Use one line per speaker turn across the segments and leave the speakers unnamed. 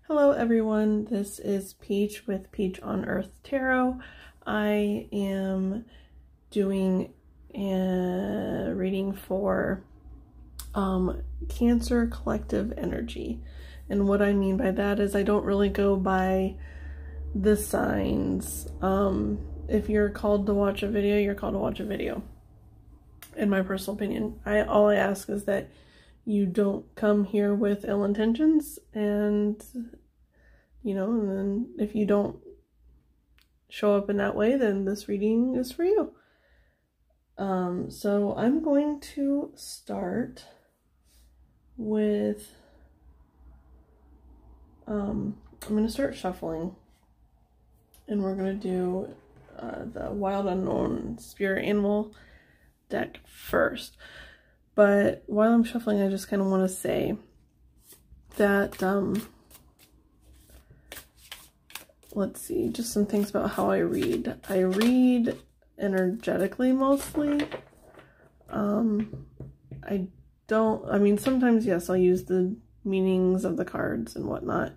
Hello everyone, this is Peach with Peach on Earth Tarot. I am doing a reading for Cancer collective energy. And what I mean by that is I don't really go by the signs. If you're called to watch a video, you're called to watch a video. In my personal opinion, all I ask is that you don't come here with ill intentions, and and then if you don't show up in that way, then this reading is for you. So I'm going to start with I'm going to start shuffling, and we're going to do the Wild Unknown Spirit Animal deck first. But while I'm shuffling, I just kind of want to say that, let's see, just some things about how I read. I read energetically mostly. Sometimes, yes, I'll use the meanings of the cards and whatnot.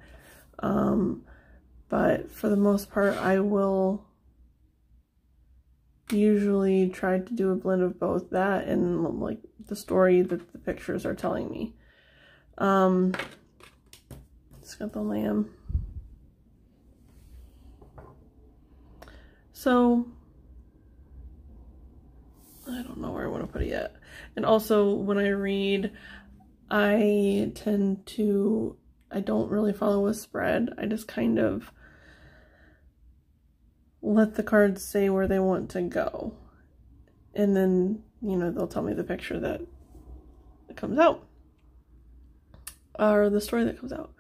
But for the most part, I will usually try to do a blend of both that and like the story that the pictures are telling me. It's got the lamb. So I don't know where I want to put it yet. And also when I read, I don't really follow a spread. I just kind of let the cards say where they want to go. And then, they'll tell me the picture that comes out. Or the story that comes out.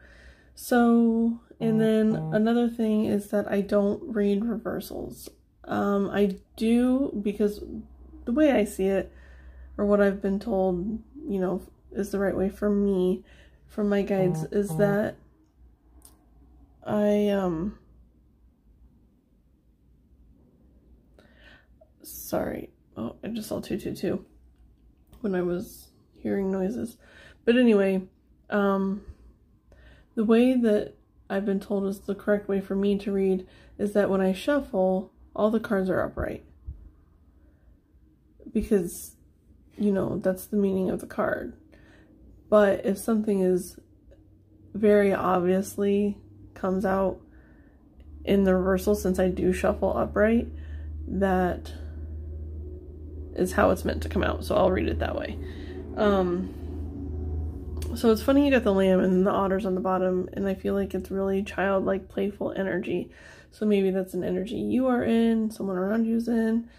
So, and then another thing is that I don't read reversals. I do because the way I see it, or what I've been told, is the right way for me, from my guides, is that sorry. Oh, I just saw 222 when I was hearing noises. But anyway, the way that I've been told is the correct way for me to read is that when I shuffle, all the cards are upright. Because, that's the meaning of the card. But if something is very obviously comes out in the reversal, since I do shuffle upright, that is how it's meant to come out. So I'll read it that way. So it's funny you got the lamb and the otters on the bottom, and I feel like it's really childlike, playful energy. So maybe that's an energy you are in, someone around you's in.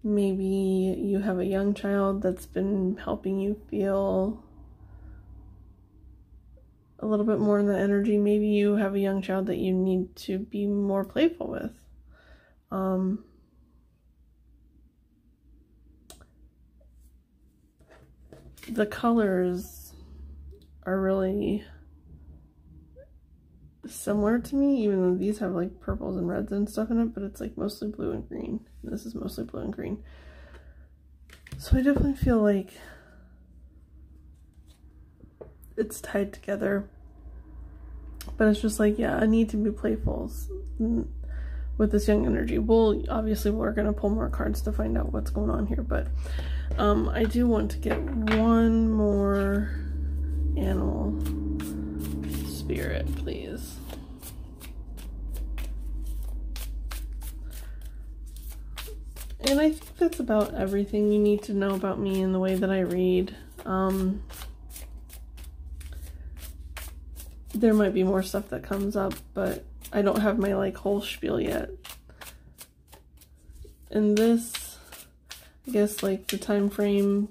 Maybe you have a young child that's been helping you feel a little bit more in the energy. Maybe you have a young child that you need to be more playful with. The colors are really similar to me, even though these have like purples and reds and stuff in it, but it's like mostly blue and green. And this is mostly blue and green. So I definitely feel like it's tied together. But it's just like, yeah, I need to be playful with this young energy. Well, obviously we're going to pull more cards to find out what's going on here, but I do want to get one more animal spirit, please. And I think that's about everything you need to know about me and the way that I read. There might be more stuff that comes up, but I don't have my like whole spiel yet. And this, I guess, like the time frame,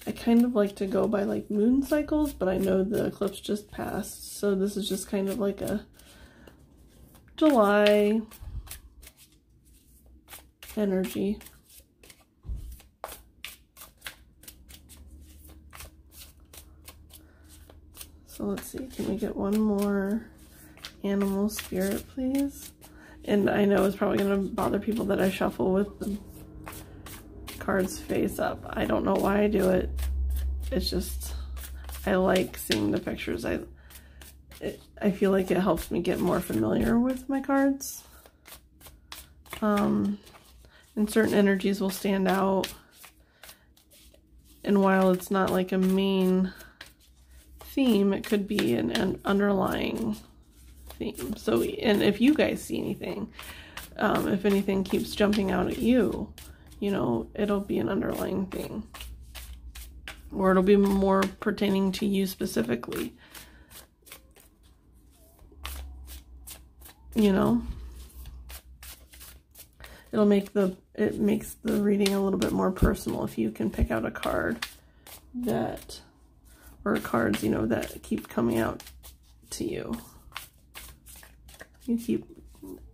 I kind of like to go by like moon cycles, but I know the eclipse just passed, so this is just kind of like a July energy. So let's see, can we get one more animal spirit, please? And I know it's probably going to bother people that I shuffle with the cards face up. I don't know why I do it. It's just, I like seeing the pictures. I feel like it helps me get more familiar with my cards. And certain energies will stand out. And while it's not like a main theme, it could be an underlying theme. So, and if you guys see anything, if anything keeps jumping out at you, you know, it'll be an underlying thing. Or it'll be more pertaining to you specifically. You know? It makes the reading a little bit more personal if you can pick out a card that, or cards, you know, that keep coming out to you. You keep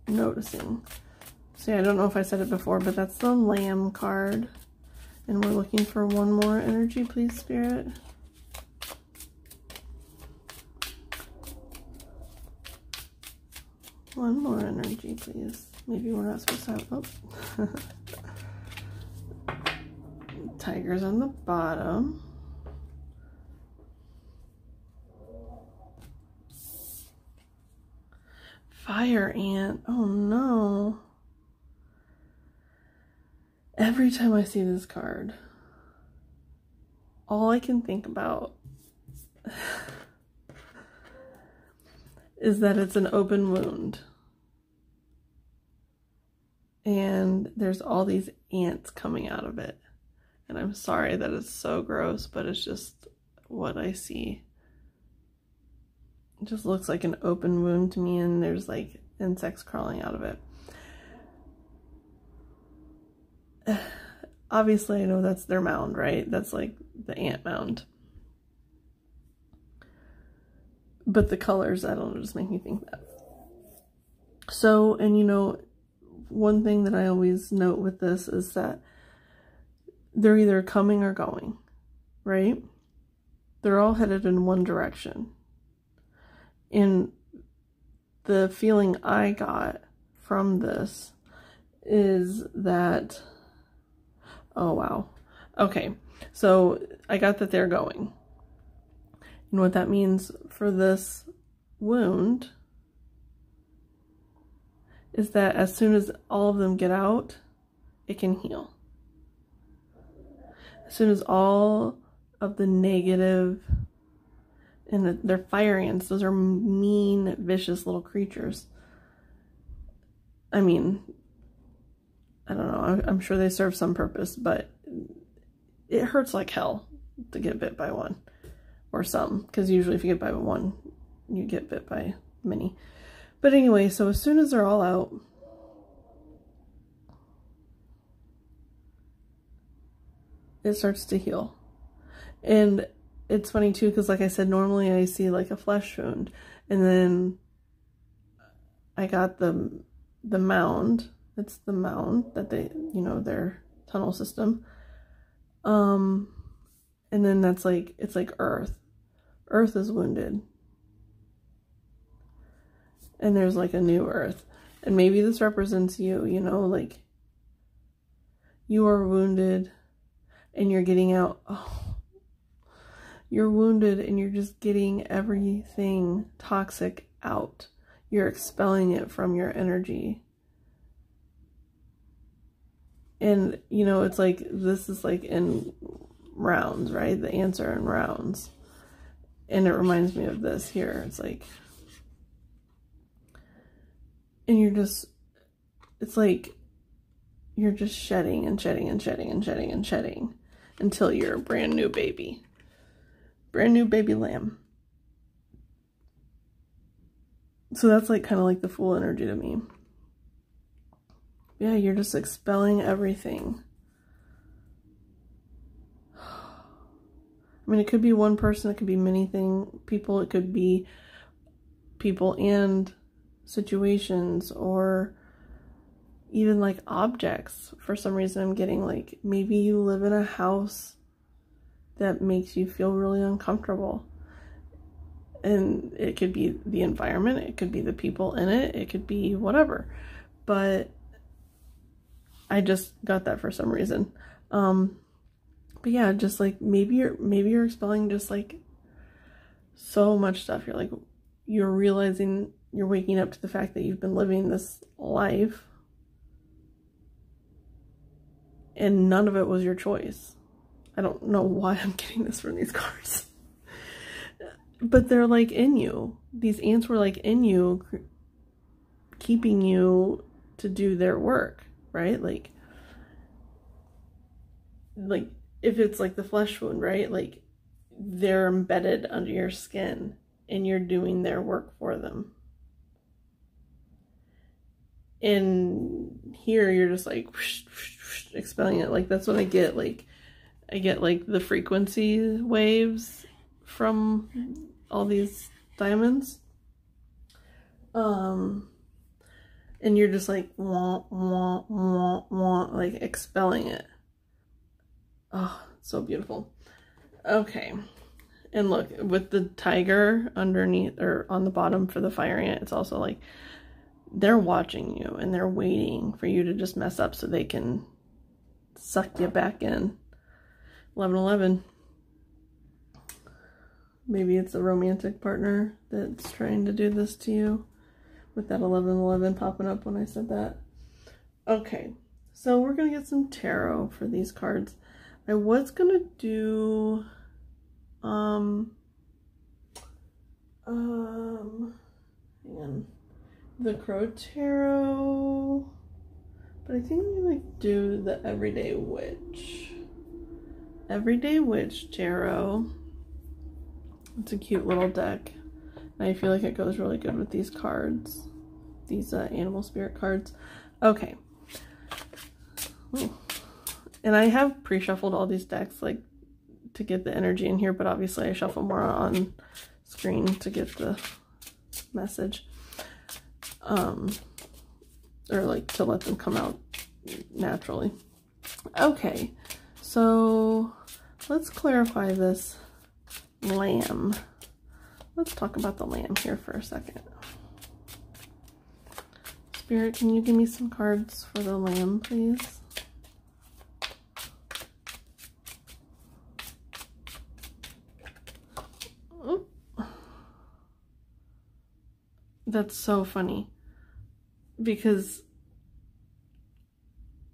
noticing. See, I don't know if I said it before, but that's the Lamb card. And we're looking for one more energy, please, Spirit. One more energy, please. Maybe we're not supposed to have... Oh. Tigers on the bottom. Fire ant. Oh no. Every time I see this card, all I can think about is that it's an open wound. And there's all these ants coming out of it. And I'm sorry that it's so gross, but it's just what I see. It just looks like an open wound to me, and there's like insects crawling out of it. Obviously, I know that's their mound, right? That's like the ant mound. But the colors, I don't know, just make me think that. So, and you know, one thing that I always note with this is that they're either coming or going, right? They're all headed in one direction. And the feeling I got from this is that, oh wow. Okay, so I got that they're going. And what that means for this wound is that as soon as all of them get out, it can heal. As soon as all of the negative, and they're fire ants, those are mean, vicious little creatures. I mean, I don't know, I'm sure they serve some purpose, but it hurts like hell to get bit by one. Or some, because usually if you get bit by one, you get bit by many. But anyway, so as soon as they're all out, it starts to heal. And it's funny too, because like I said, normally I see like a flesh wound, and then I got the mound. It's the mound that they, you know, their tunnel system. And then that's like, it's like earth. Earth is wounded. And there's like a new earth. And maybe this represents you, you know, like you are wounded and you're getting out. Oh, you're wounded and you're just getting everything toxic out. You're expelling it from your energy. And, you know, it's like, this is like in rounds, right? The ants are in rounds. And it reminds me of this here. It's like, and you're just, it's like, you're just shedding and shedding and shedding and shedding and shedding until you're a brand new baby. Brand new baby lamb. So that's like kind of like the Fool energy to me. Yeah, you're just expelling everything. I mean, it could be one person, it could be many people, it could be people and situations, or even like objects. For some reason I'm getting like, maybe you live in a house that makes you feel really uncomfortable. And it could be the environment, it could be the people in it, it could be whatever. But I just got that for some reason. But yeah, just like maybe you're expelling just like so much stuff. You're like, you're realizing, you're waking up to the fact that you've been living this life and none of it was your choice. I don't know why I'm getting this from these cards. But they're like in you. These ants were like in you, keeping you to do their work, right? Like if it's like the flesh wound, right? Like they're embedded under your skin and you're doing their work for them. And here you're just like whoosh, whoosh, whoosh, expelling it. Like that's what I get. Like I get like the frequency waves from all these diamonds. And you're just like wah, wah, wah, wah, like expelling it. Oh, it's so beautiful. Okay. And look, with the tiger underneath or on the bottom for the fire ant, it's also like they're watching you and they're waiting for you to just mess up so they can suck you back in. 1111. Maybe it's a romantic partner that's trying to do this to you with that 1111 popping up when I said that. Okay, so we're going to get some tarot for these cards. I was going to do hang on, the Crow Tarot, but I think I'm going to do the Everyday Witch. Everyday Witch Tarot. It's a cute little deck. And I feel like it goes really good with these cards. These animal spirit cards. Okay. Ooh. And I have pre-shuffled all these decks like to get the energy in here, but obviously I shuffle more on screen to get the message. Or like to let them come out naturally. Okay. So let's clarify this lamb. Let's talk about the lamb here for a second. Spirit, can you give me some cards for the lamb, please? Oh. That's so funny. Because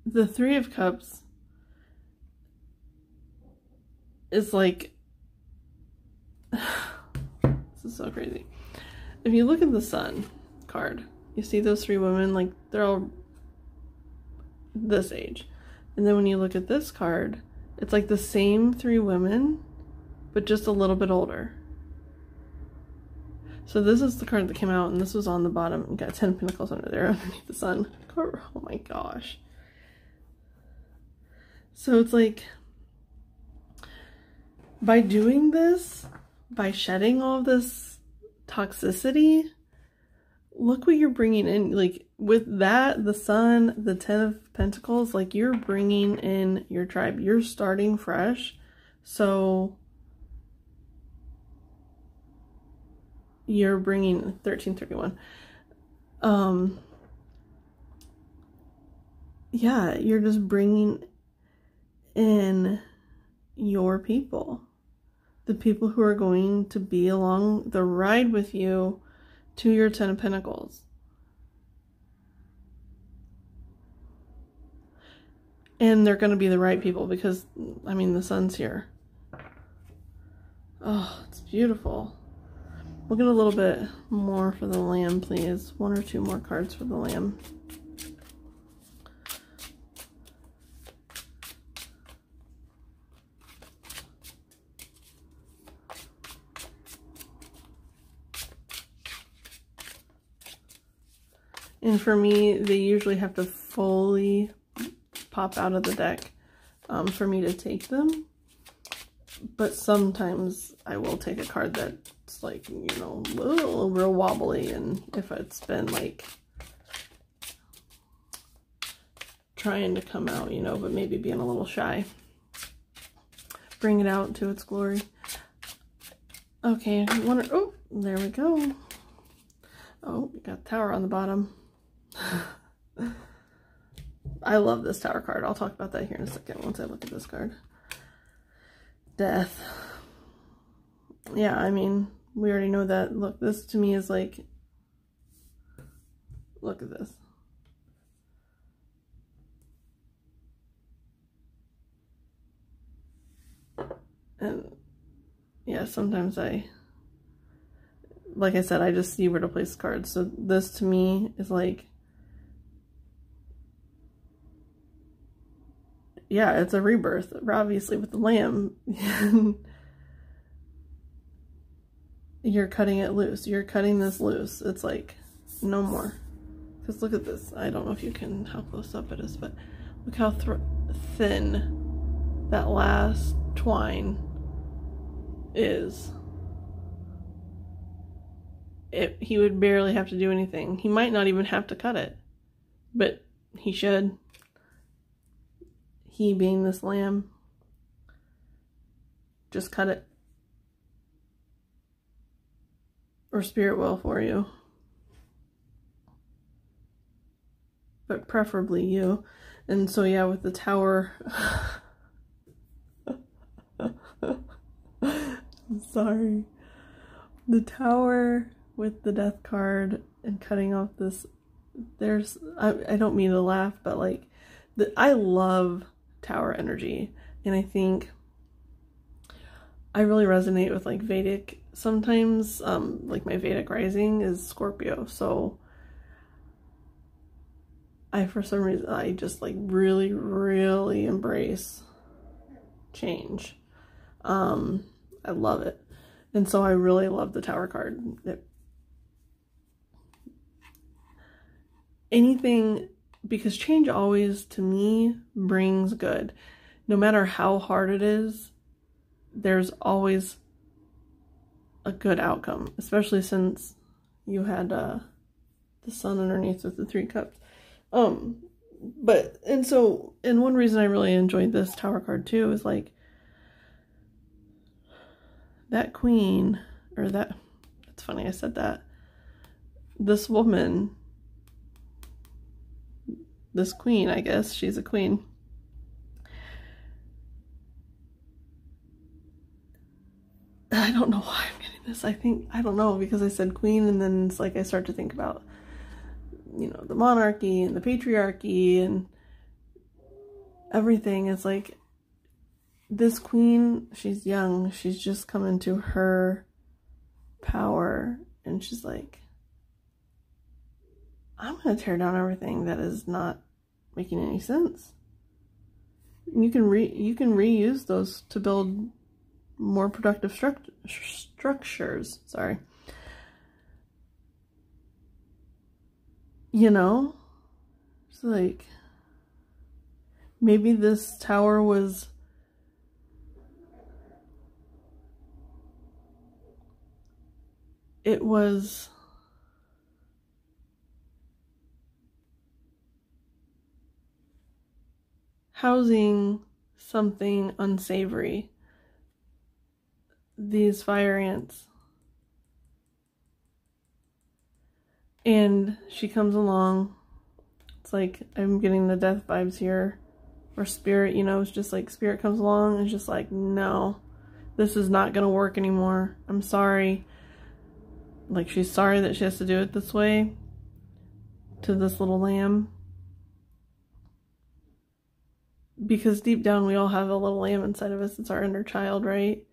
the Three of Cups is like, this is so crazy. If you look at the Sun card, you see those three women, like they're all this age. And then when you look at this card, it's like the same three women, but just a little bit older. So this is the card that came out, and this was on the bottom. You got 10 Pentacles under there underneath the Sun. Oh my gosh. So it's like, by doing this, by shedding all this toxicity, look what you're bringing in. Like with that, the Sun, the 10 of Pentacles, like you're bringing in your tribe. You're starting fresh. So you're bringing 1331. Yeah, you're just bringing in your people. The people who are going to be along the ride with you to your 10 of Pentacles. And they're going to be the right people because, I mean, the Sun's here. Oh, it's beautiful. We'll get a little bit more for the lamb, please. One or two more cards for the lamb. And for me, they usually have to fully pop out of the deck for me to take them. But sometimes I will take a card that's like, you know, a little real wobbly. And if it's been like trying to come out, you know, but maybe being a little shy. Bring it out to its glory. Okay, oh, there we go. Oh, we got Tower on the bottom. I love this Tower card. I'll talk about that here in a second once I look at this card. Death. Yeah, I mean, We already know that. Look, this to me is like, look at this. And yeah, sometimes like I said, I just see where to place cards. So this to me is like, yeah, it's a rebirth, obviously, with the lamb. You're cutting it loose. You're cutting this loose. It's like, no more. Because look at this. I don't know if you can, how close up it is, but look how thin that last twine is. He would barely have to do anything. He might not even have to cut it, but he should. He being this lamb, just cut it. Or spirit will for you. But preferably you. And so yeah, with the tower, I'm sorry. The tower with the death card and cutting off this, I don't mean to laugh, but like, I love tower energy. And I think I really resonate with like Vedic sometimes. Like my Vedic rising is Scorpio. So for some reason, I just like really, really embrace change. I love it. And so I really love the tower card. Anything, because change always, to me, brings good. No matter how hard it is, there's always a good outcome, especially since you had the sun underneath with the 3 cups. And one reason I really enjoyed this tower card too is like that queen, or that, it's funny I said that, this woman, this queen, I guess she's a queen, I don't know why I'm getting this. I don't know, because I said queen and then it's like I start to think about, you know, the monarchy and the patriarchy and everything. It's like this queen, she's young, she's just come into her power, and she's like, I'm gonna tear down everything that is not making any sense. You can reuse those to build more productive structures. Sorry. You know, it's like maybe this tower was housing something unsavory. These fire ants. And she comes along. It's like, I'm getting the death vibes here. Or spirit, you know, it's just like spirit comes along and it's just like, no, this is not gonna work anymore. I'm sorry. Like, she's sorry that she has to do it this way to this little lamb. Because deep down we all have a little lamb inside of us. It's our inner child, right?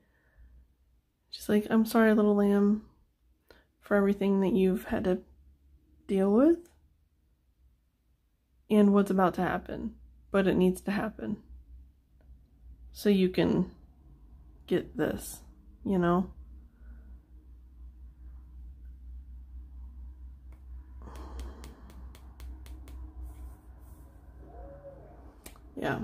She's like, I'm sorry, little lamb, for everything that you've had to deal with and what's about to happen, but it needs to happen so you can get this, you know? Yeah.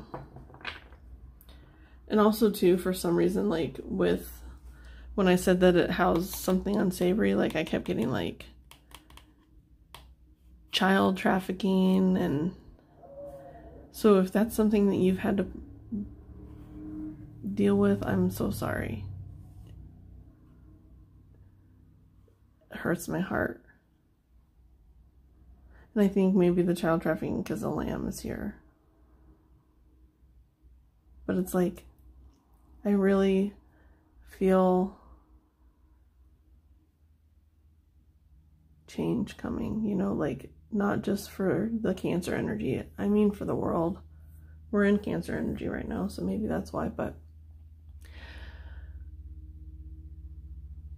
And also too, for some reason, like with, when I said that it housed something unsavory, like I kept getting like child trafficking. And so if that's something that you've had to deal with, I'm so sorry. It hurts my heart. And I think maybe the child trafficking because the lamb is here. But it's like, I really feel change coming, you know, like not just for the Cancer energy. I mean, for the world. We're in Cancer energy right now, so maybe that's why, but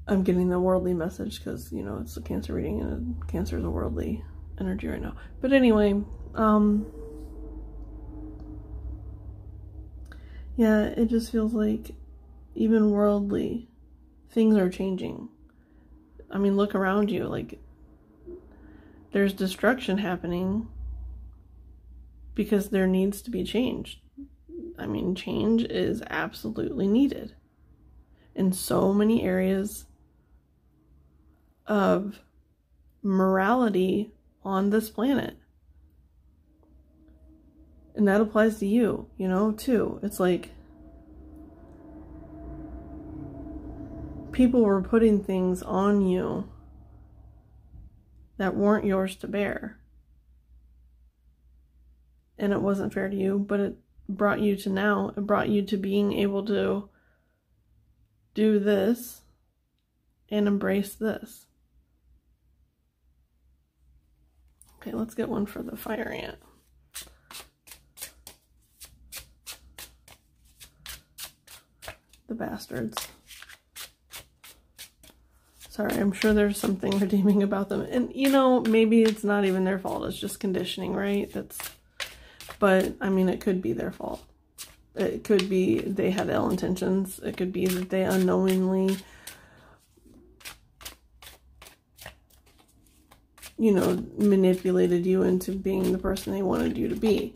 I'm getting the worldly message because, you know, it's a Cancer reading and Cancer is a worldly energy right now. But anyway, yeah, it just feels like even worldly things are changing. I mean, look around you, like there's destruction happening because there needs to be change. I mean, change is absolutely needed in so many areas of morality on this planet. And that applies to you, you know, too. It's like people were putting things on you that weren't yours to bear. And it wasn't fair to you, but it brought you to now. It brought you to being able to do this and embrace this. Okay, let's get one for the fire ant. The bastards. Sorry, I'm sure there's something redeeming about them. And, you know, maybe it's not even their fault. It's just conditioning, right? But, I mean, it could be their fault. It could be they had ill intentions. It could be that they unknowingly, you know, manipulated you into being the person they wanted you to be.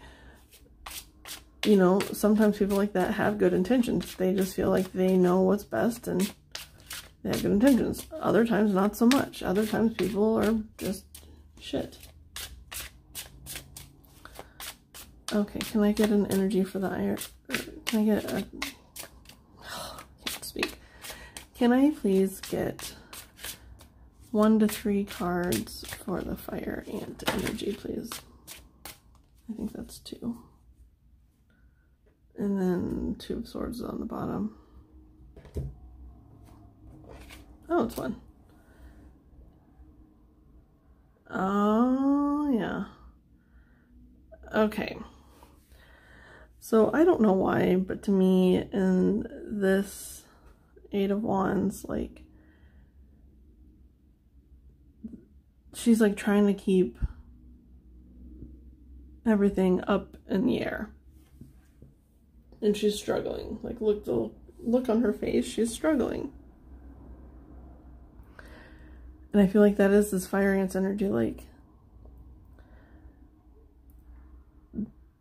You know, sometimes people like that have good intentions. They just feel like they know what's best and they have good intentions. Other times, not so much. Other times, people are just shit. Okay, can I get an energy for the iron? Can I get a... I can't speak. Can I please get 1 to 3 cards for the fire ant energy, please? I think that's 2. And then 2 of swords on the bottom. Oh, it's 1. Oh, yeah. Okay. So, I don't know why, but to me, in this 8 of Wands, like, she's, like, trying to keep everything up in the air. And she's struggling. Like, look, the look on her face, she's struggling. And I feel like that is this fire ant's energy, like,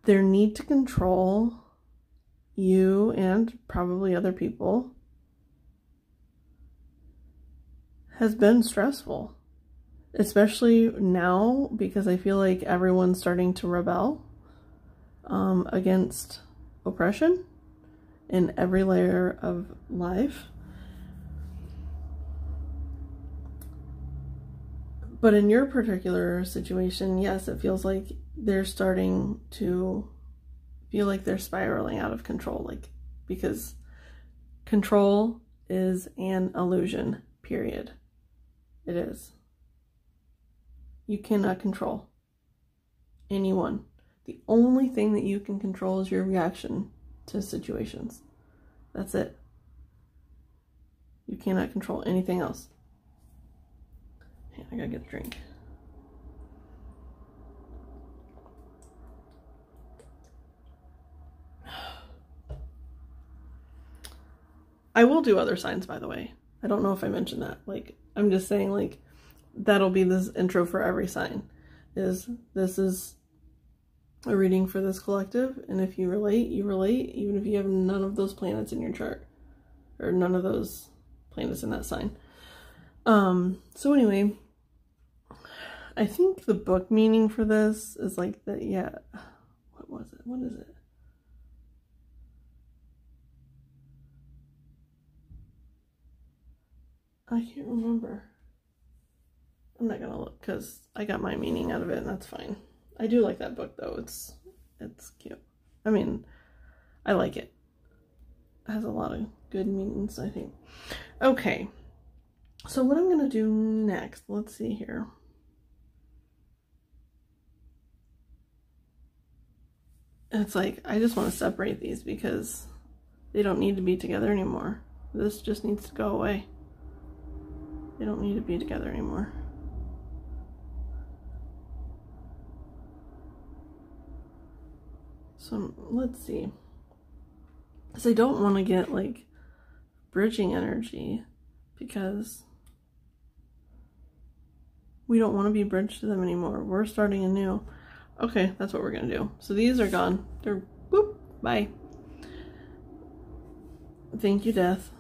their need to control you and probably other people has been stressful. Especially now, because I feel like everyone's starting to rebel against oppression in every layer of life. But in your particular situation, yes, it feels like they're starting to feel like they're spiraling out of control, like, because control is an illusion, period. It is. You cannot control anyone. The only thing that you can control is your reaction to situations. That's it. You cannot control anything else. I gotta get a drink. I will do other signs, by the way. I don't know if I mentioned that. Like, I'm just saying, like, that'll be this intro for every sign. This is a reading for this collective, and if you relate, you relate, even if you have none of those planets in your chart. Or none of those planets in that sign. So anyway, I think the book meaning for this is like that, yeah. What was it? What is it? I can't remember. I'm not gonna look because I got my meaning out of it and that's fine. I do like that book though. It's cute. I mean, I like it. It has a lot of good meanings, I think. Okay. So what I'm gonna do next, let's see here. it's like, I just want to separate these because they don't need to be together anymore. This just needs to go away. They don't need to be together anymore. So let's see. Because I don't want to get like bridging energy because we don't want to be bridged to them anymore. We're starting anew. Okay, that's what we're going to do. So these are gone. They're whoop, bye. Thank you, death.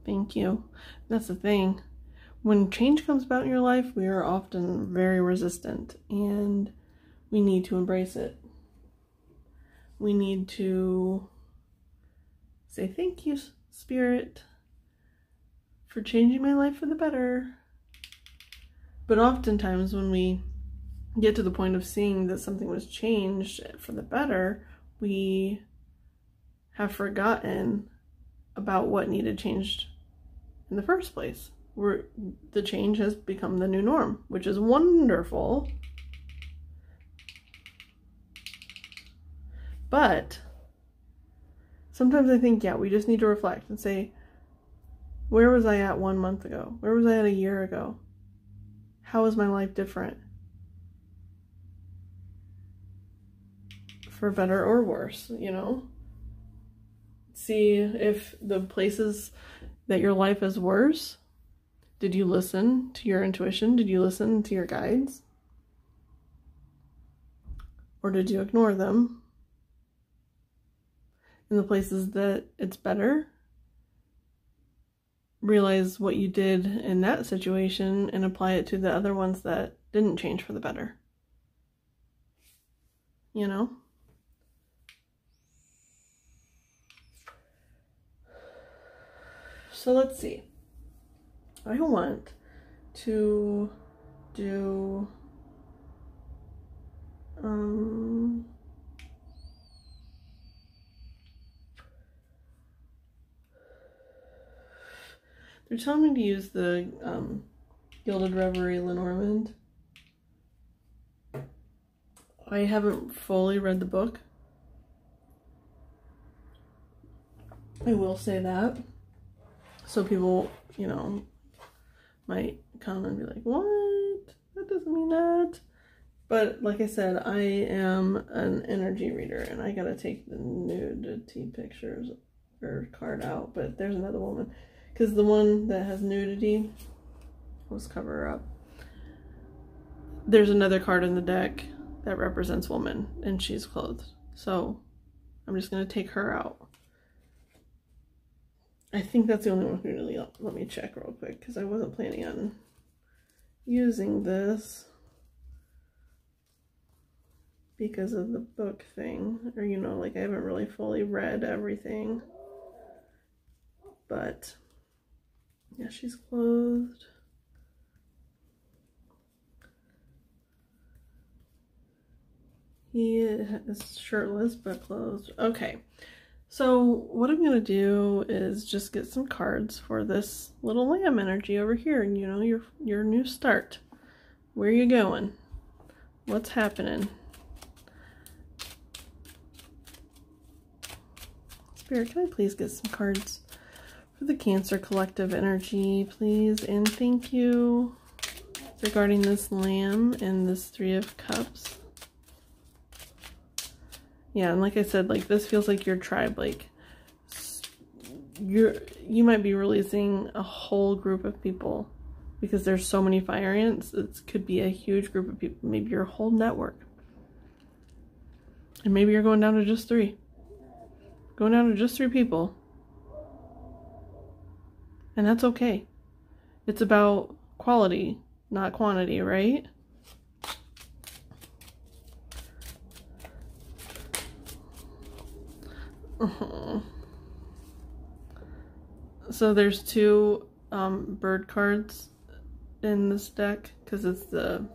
Thank you. That's the thing. When change comes about in your life, we are often very resistant, and we need to embrace it. We need to say thank you, Spirit, for changing my life for the better. But oftentimes when we get to the point of seeing that something was changed for the better, we have forgotten about what needed changed in the first place. The change has become the new norm, which is wonderful. But sometimes I think, yeah, we just need to reflect and say, where was I at 1 month ago? Where was I at a year ago? How is my life different? For better or worse, you know? See if the places that your life is worse, did you listen to your intuition? Did you listen to your guides? Or did you ignore them? In the places that it's better, realize what you did in that situation and apply it to the other ones that didn't change for the better. You know? So let's see. I want to do they're telling me to use the Gilded Reverie Lenormand. I haven't fully read the book. I will say that. So people, you know, might come and be like, what? That doesn't mean that. But like I said, I am an energy reader and I gotta take the nudity pictures or card out. But there's another woman. Because the one that has nudity, let's cover her up. There's another card in the deck that represents woman and she's clothed. So I'm just gonna take her out. I think that's the only one who really, let me check real quick because I wasn't planning on using this because of the book thing, or you know, like I haven't really fully read everything. But yeah, she's clothed. He is shirtless but clothed. Okay. So what I'm going to do is just get some cards for this little lamb energy over here. And you know, your new start. Where are you going? What's happening? Spirit, can I please get some cards for the Cancer Collective energy, please? And thank you regarding this lamb and this Three of Cups. Yeah, and like I said, like this feels like your tribe, like you might be releasing a whole group of people because there's so many fire ants. It could be a huge group of people, maybe your whole network. And maybe you're going down to just 3. Going down to just 3 people. And that's okay. It's about quality, not quantity, right? So there's 2 bird cards in this deck because it's the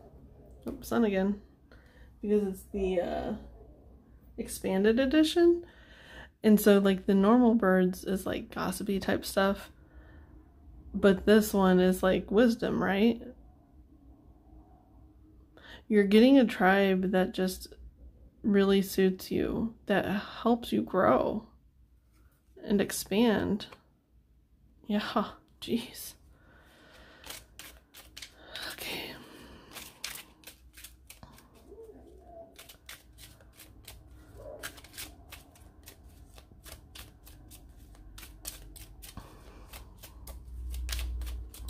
sun again, because it's the expanded edition. And so like the normal birds is like gossipy type stuff, but this one is like wisdom, right? You're getting a tribe that just really suits you, that helps you grow and expand. Yeah, jeez. Okay.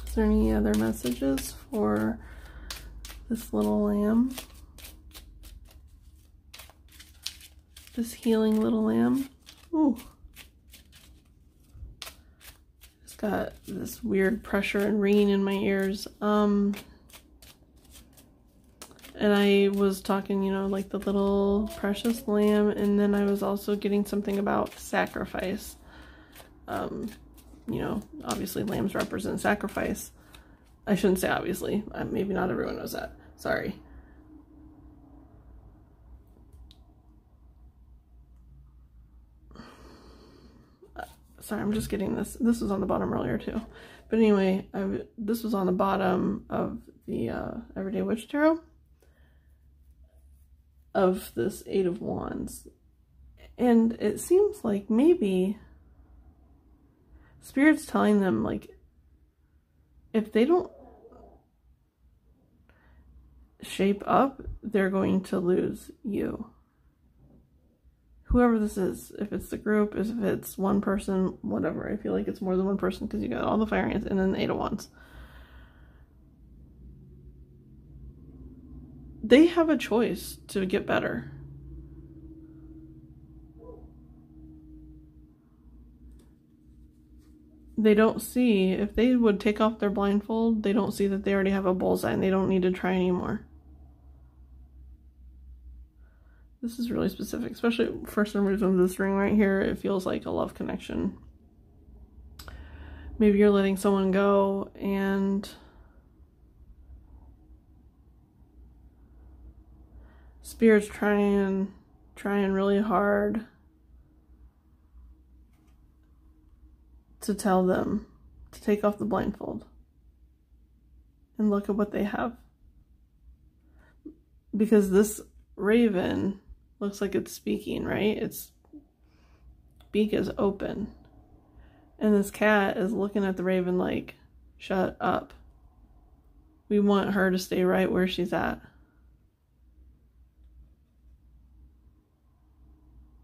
Is there any other messages for this little lamb? This healing little lamb? Ooh. It's got this weird pressure and ringing in my ears. And I was talking, you know, like the little precious lamb, and then I was also getting something about sacrifice. You know, obviously lambs represent sacrifice. I shouldn't say obviously. Maybe not everyone knows that. Sorry. Sorry, I'm just getting this. This was on the bottom earlier too. But anyway, this was on the bottom of the Everyday Witch Tarot of this Eight of Wands. And it seems like maybe Spirit's telling them, like, if they don't shape up, they're going to lose you. Whoever this is, if it's the group, if it's one person, whatever. I feel like it's more than one person because you got all the fire ants and then the Eight of Wands. They have a choice to get better. They don't see, if they would take off their blindfold, they don't see that they already have a bullseye and they don't need to try anymore. This is really specific, especially for some reason this ring right here, it feels like a love connection. Maybe you're letting someone go and Spirit's trying really hard to tell them to take off the blindfold and look at what they have. Because this raven looks like it's speaking, right? Its beak is open. And this cat is looking at the raven like, shut up. We want her to stay right where she's at.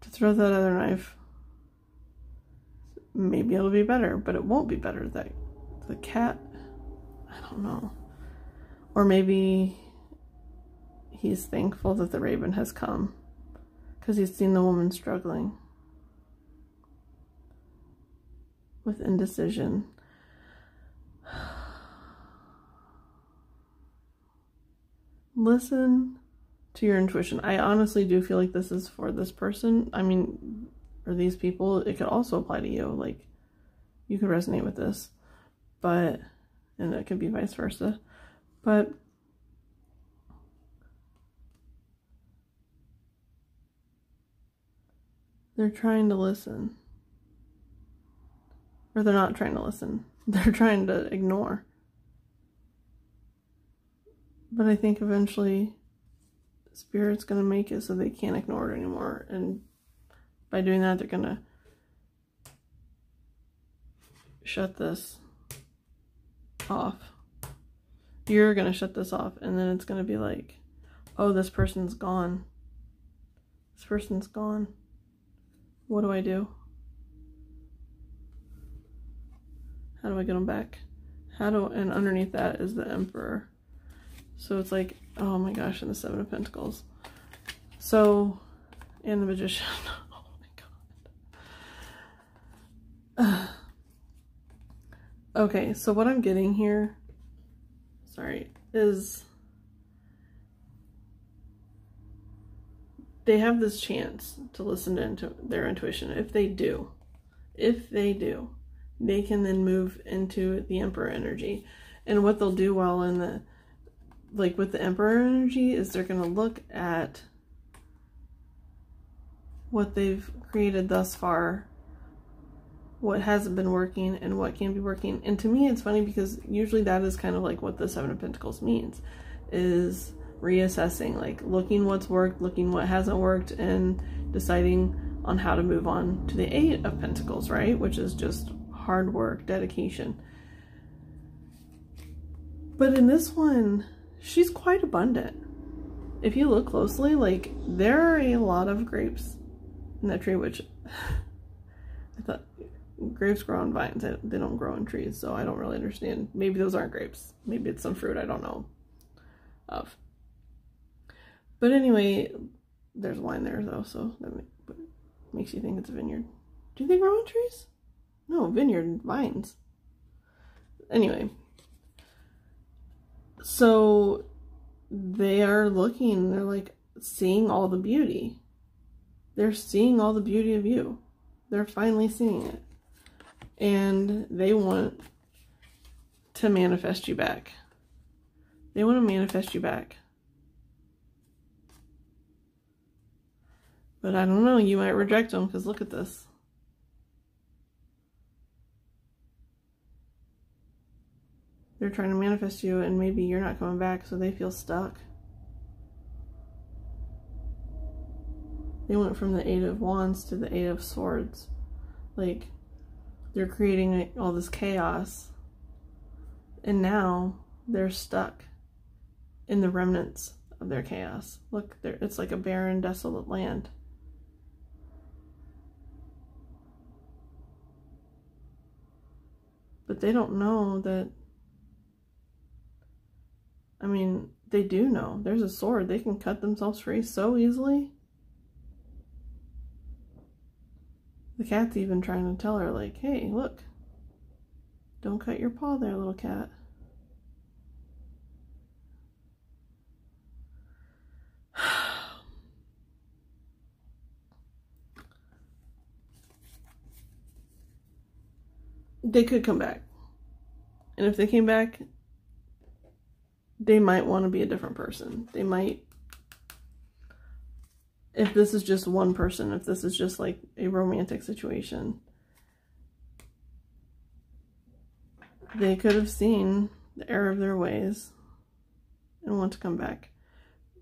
To throw that other knife. Maybe it'll be better, but it won't be better. That the cat, I don't know. Or maybe he's thankful that the raven has come because he's seen the woman struggling with indecision. Listen to your intuition. I honestly do feel like this is for this person. I mean, or these people. It could also apply to you. Like, you could resonate with this, but, and it could be vice versa. But they're trying to listen. Or they're not trying to listen. They're trying to ignore. But I think eventually Spirit's going to make it so they can't ignore it anymore. And by doing that, they're going to shut this off. You're going to shut this off. And then it's going to be like, oh, this person's gone. This person's gone. What do I do? How do I get them back? And underneath that is the Emperor. So it's like, oh my gosh, and the Seven of Pentacles. So, and the Magician. Oh my god. Okay, so what I'm getting here, sorry, is they have this chance to listen to their intuition. If they do, they can then move into the Emperor energy. And what they'll do while in the, like with the Emperor energy, is they're going to look at what they've created thus far, what hasn't been working, and what can be working. And to me, it's funny because usually that is kind of like what the Seven of Pentacles means, is reassessing, like looking what's worked, looking what hasn't worked, and deciding on how to move on to the Eight of Pentacles, right? Which is just hard work, dedication. But in this one, she's quite abundant. If you look closely, like there are a lot of grapes in that tree, which I thought grapes grow on vines. They don't grow on trees, so I don't really understand. Maybe those aren't grapes. Maybe it's some fruit I don't know of. But anyway, there's wine there though, so that makes you think it's a vineyard. Do they grow on trees? No, vineyard, vines. Anyway, so they are looking, they're like seeing all the beauty. They're seeing all the beauty of you. They're finally seeing it. And they want to manifest you back. They want to manifest you back. But I don't know, you might reject them because look at this. They're trying to manifest you and maybe you're not coming back, so they feel stuck. They went from the Eight of Wands to the Eight of Swords. Like, they're creating all this chaos. And now they're stuck in the remnants of their chaos. Look, it's like a barren, desolate land. But they don't know that. I mean, they do know. There's a sword. They can cut themselves free so easily. The cat's even trying to tell her, like, hey, look. Don't cut your paw there, little cat. They could come back. And if they came back, they might want to be a different person. They might, if this is just one person, if this is just like a romantic situation, they could have seen the error of their ways and want to come back.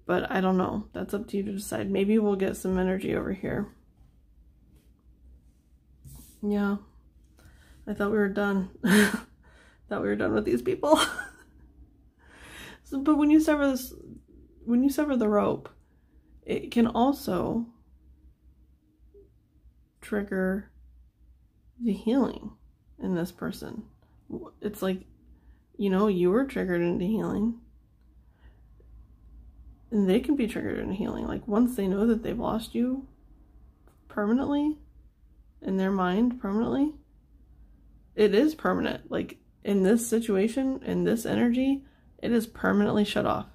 But I don't know. That's up to you to decide. Maybe we'll get some energy over here. Yeah. I thought we were done. Thought we were done with these people. So, but when you sever this, when you sever the rope, it can also trigger the healing in this person. It's like, you know, you were triggered into healing. And they can be triggered into healing. Like, once they know that they've lost you permanently, in their mind permanently, it is permanent. Like, in this situation, in this energy, it is permanently shut off.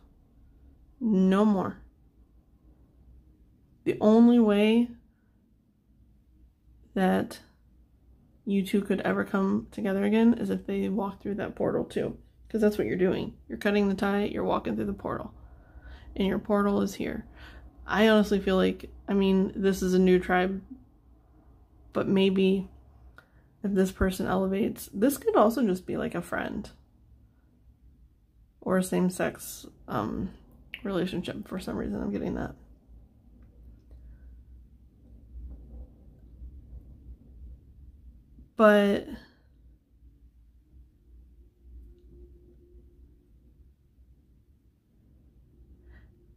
No more. The only way that you two could ever come together again is if they walk through that portal too. Because that's what you're doing. You're cutting the tie, you're walking through the portal. And your portal is here. I honestly feel like, I mean, this is a new tribe. But maybe if this person elevates, this could also just be like a friend. Or a same-sex relationship. For some reason, I'm getting that. But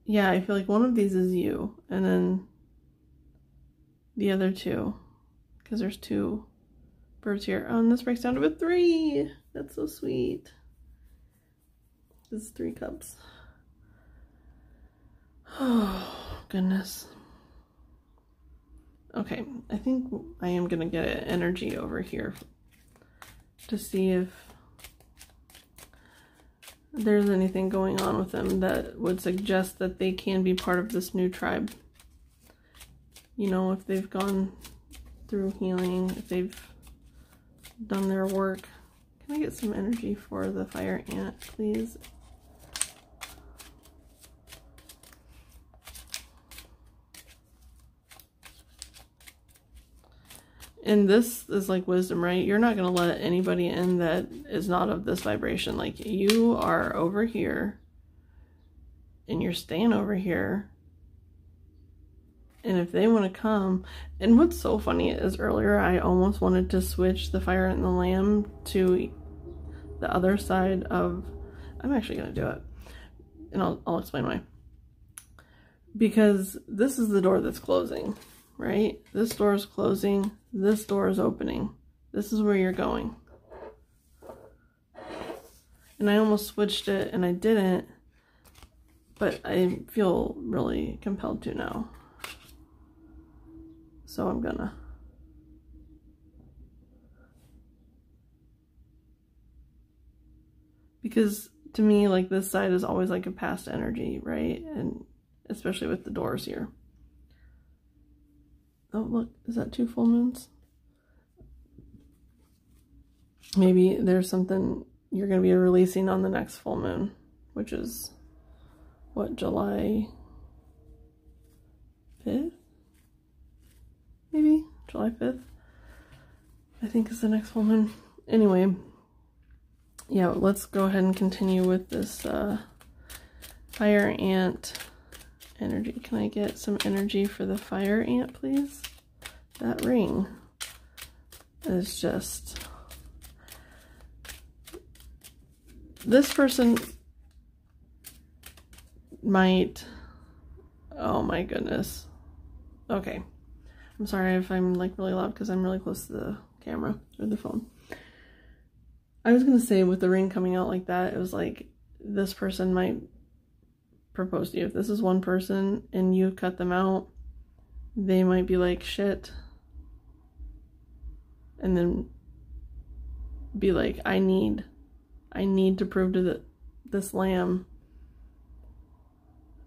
yeah, I feel like one of these is you, and then the other two, because there's two birds here. Oh, and this breaks down to a 3. That's so sweet. This is 3 cups. Oh, goodness. Okay, I think I am going to get energy over here to see if there's anything going on with them that would suggest that they can be part of this new tribe. You know, if they've gone through healing, if they've done their work. Can I get some energy for the fire ant, please? And this is like wisdom, right? You're not going to let anybody in that is not of this vibration. Like, you are over here and you're staying over here. And if they want to come, and what's so funny is earlier I almost wanted to switch the fire and the lamb to the other side of, I'm actually going to do it. And I'll explain why. Because this is the door that's closing, right? This door is closing. This door is opening. This is where you're going. And I almost switched it and I didn't. But I feel really compelled to now. So I'm gonna. Because to me, like, this side is always like a past energy, right? And especially with the doors here. Oh, look, is that 2 full moons? Maybe there's something you're going to be releasing on the next full moon, which is, what, July 5th? Maybe? July 5th? I think is the next full moon. Anyway, yeah, let's go ahead and continue with this fire ant energy. Can I get some energy for the fire ant, please? That ring is just... This person might... Oh my goodness. Okay. I'm sorry if I'm like really loud because I'm really close to the camera or the phone. I was going to say with the ring coming out like that, it was like this person might propose to you. If this is one person and you cut them out, they might be like, shit. And then be like, I need to prove to this lamb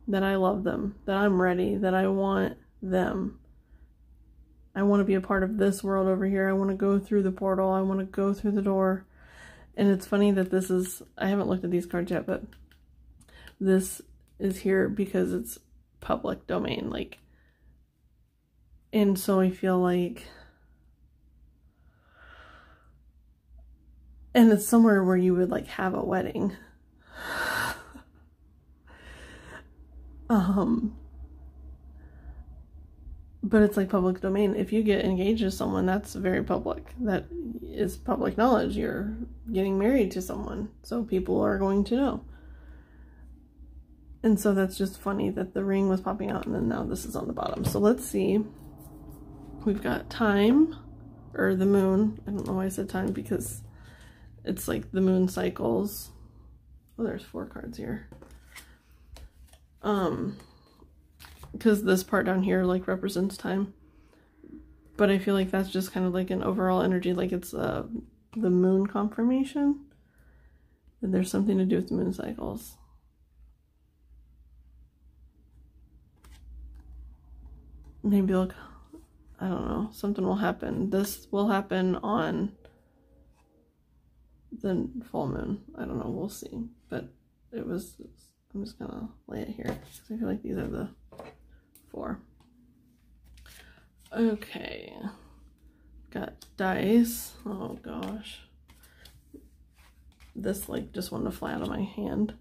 that I love them, that I'm ready, that I want them. I want to be a part of this world over here. I want to go through the portal. I want to go through the door. And it's funny that this is, I haven't looked at these cards yet, but this is here because it's public domain, like, and so I feel like, and it's somewhere where you would like have a wedding. But it's like public domain. If you get engaged to someone, that's very public. That is public knowledge. You're getting married to someone, so people are going to know. And so that's just funny that the ring was popping out and then now this is on the bottom. So let's see. We've got time, or the moon. I don't know why I said time because it's like the moon cycles. Oh, there's 4 cards here. Because this part down here like represents time. But I feel like that's just kind of like an overall energy, like it's the moon confirmation. And there's something to do with the moon cycles. Maybe look, I don't know, something will happen. This will happen on the full moon. I don't know, we'll see. But it was, I'm just gonna lay it here because I feel like these are the 4. Okay, got dice. Oh gosh, this like just wanted to fly out of my hand.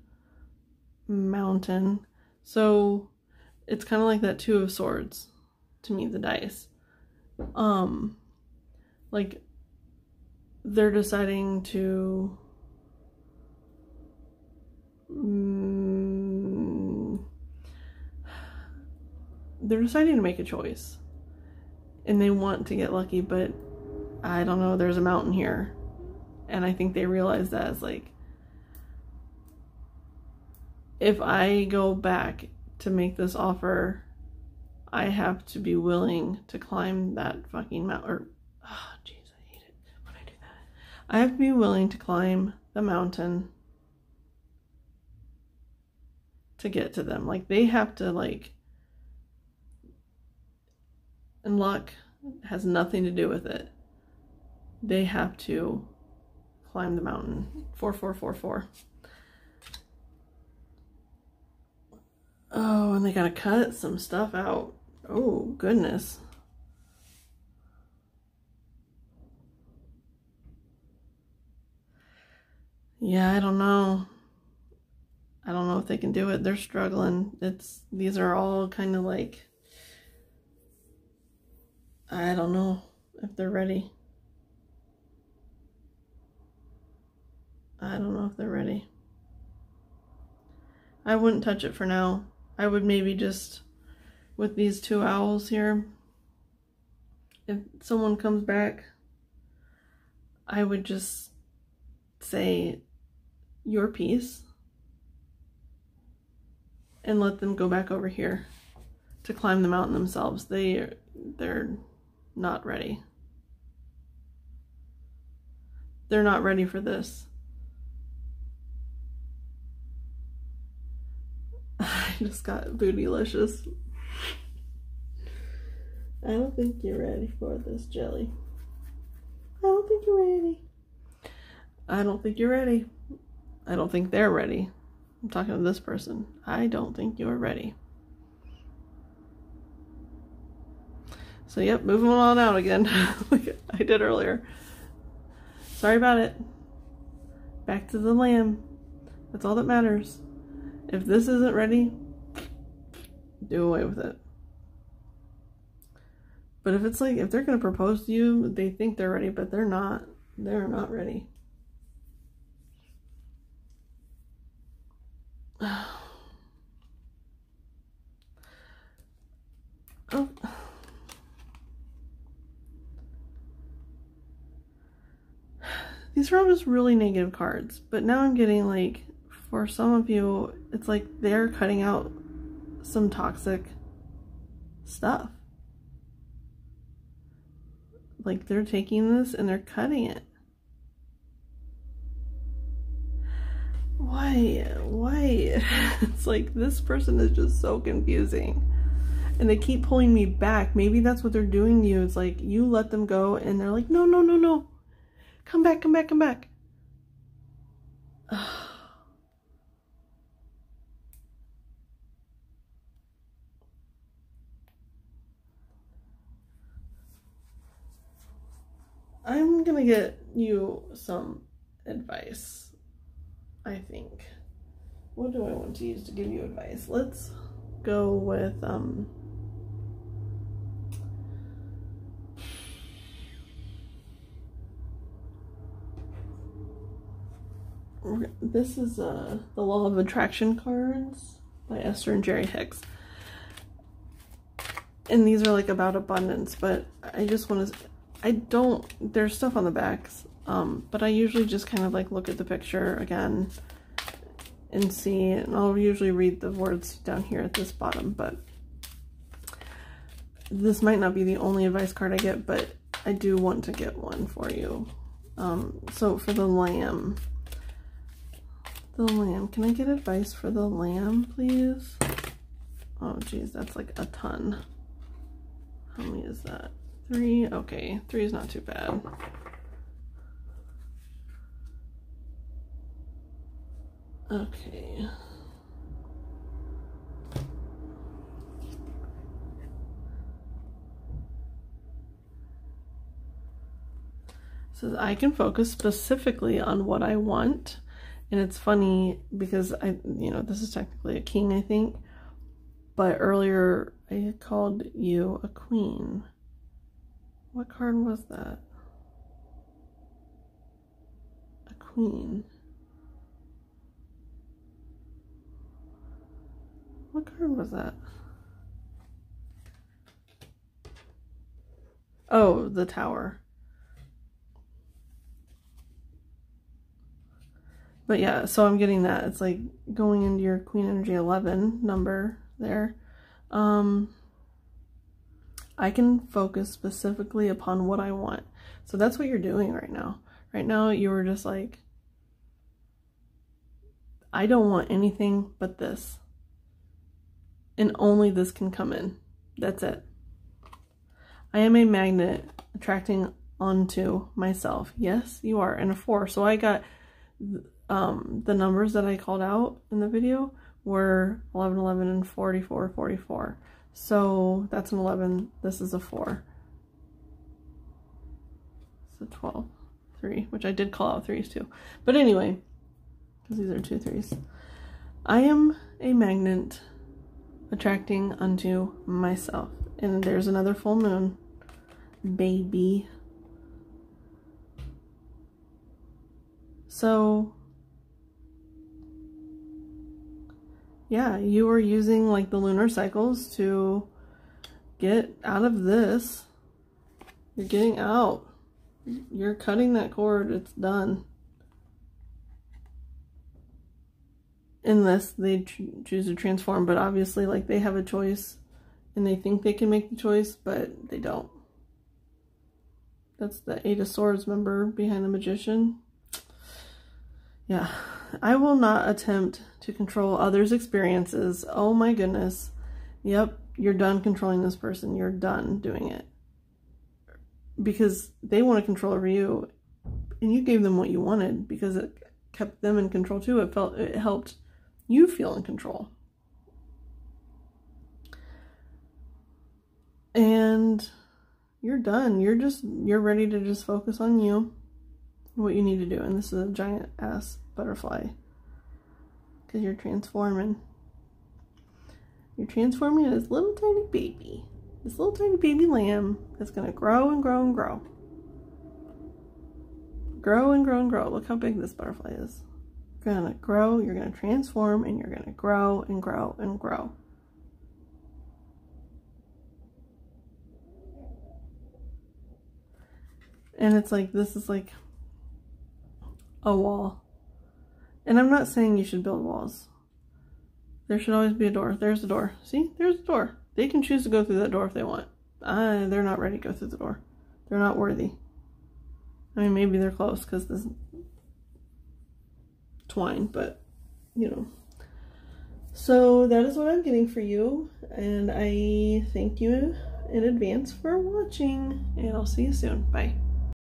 Mountain. So it's kind of like that 2 of Swords to me, the dice. Like they're deciding to they're deciding to make a choice and they want to get lucky, but I don't know, there's a mountain here, and I think they realize that it's like, if I go back to make this offer, I have to be willing to climb that fucking mountain, or oh jeez, I hate it when I do that. I have to be willing to climb the mountain to get to them. Like they have to like, and luck has nothing to do with it. They have to climb the mountain. 4, 4, 4, 4. Oh, and they gotta cut some stuff out. Oh, goodness. Yeah, I don't know. I don't know if they can do it. They're struggling. These are all kind of like, I don't know if they're ready. I don't know if they're ready. I wouldn't touch it for now. I would maybe just, with these two owls here, if someone comes back, I would just say your piece and let them go back over here to climb the mountain themselves. They're not ready. They're not ready for this. I just got bootylicious. I don't think you're ready for this, Jelly. I don't think you're ready. I don't think you're ready. I don't think they're ready. I'm talking to this person. I don't think you're ready. So yep, moving on out again, like I did earlier. Sorry about it. Back to the lamb. That's all that matters. If this isn't ready, do away with it. But if it's like, if they're going to propose to you, they think they're ready, but they're not. They're not ready. Oh. These are all just really negative cards, but now I'm getting like, for some of you, it's like they're cutting out some toxic stuff. Like they're taking this and they're cutting it. Why? It's like this person is just so confusing. And they keep pulling me back. Maybe that's what they're doing to you. It's like you let them go and they're like, no. Come back. I'm gonna get you some advice, I think. What do I want to use to give you advice? Let's go with, this is the Law of Attraction cards by Esther and Jerry Hicks. And these are like about abundance, but I just want to, there's stuff on the backs, but I usually just kind of like look at the picture again and see, and I'll usually read the words down here at this bottom, but this might not be the only advice card I get, but I do want to get one for you. So for the lamb, can I get advice for the lamb, please? Oh geez, that's like a ton. How many is that? 3? Okay, 3 is not too bad. Okay. So I can focus specifically on what I want. And it's funny because this is technically a king, I think. But earlier I called you a queen. What card was that? A queen. What card was that? Oh, the Tower. But yeah, so I'm getting that. It's like going into your Queen Energy 11 number there. I can focus specifically upon what I want. So that's what you're doing right now. Right now, you were just like, I don't want anything but this. And only this can come in. That's it. I am a magnet attracting onto myself. Yes, you are. And a 4. So I got the numbers that I called out in the video were 11, 11, and 44, 44. So that's an 11. This is a 4. So 12, 3, which I did call out 3s too. But anyway, because these are 2 3s. I am a magnet attracting unto myself. And there's another full moon, baby. So, yeah, you are using like the lunar cycles to get out of this. You're getting out. You're cutting that cord. It's done. Unless they choose to transform, but obviously like they have a choice and they think they can make the choice, but they don't. That's the 8 of Swords, member behind the Magician. Yeah, I will not attempt to control others' experiences. Oh my goodness. Yep, you're done controlling this person. You're done doing it. Because they want to control over you, and you gave them what you wanted because it kept them in control too. It helped you feel in control. And you're done. You're ready to just focus on you, what you need to do. And this is a giant ass butterfly because you're transforming. You're transforming into this little tiny baby. This little tiny baby lamb that's going to grow and grow and grow. Grow and grow and grow. Look how big this butterfly is. You're going to grow, you're going to transform, and you're going to grow and grow and grow. And it's like, this is like a wall. And I'm not saying you should build walls. There should always be a door. There's the door. See? There's the door. They can choose to go through that door if they want. They're not ready to go through the door. They're not worthy. I mean, maybe they're close because this twine, but, you know. So that is what I'm getting for you. And I thank you in advance for watching. And I'll see you soon. Bye.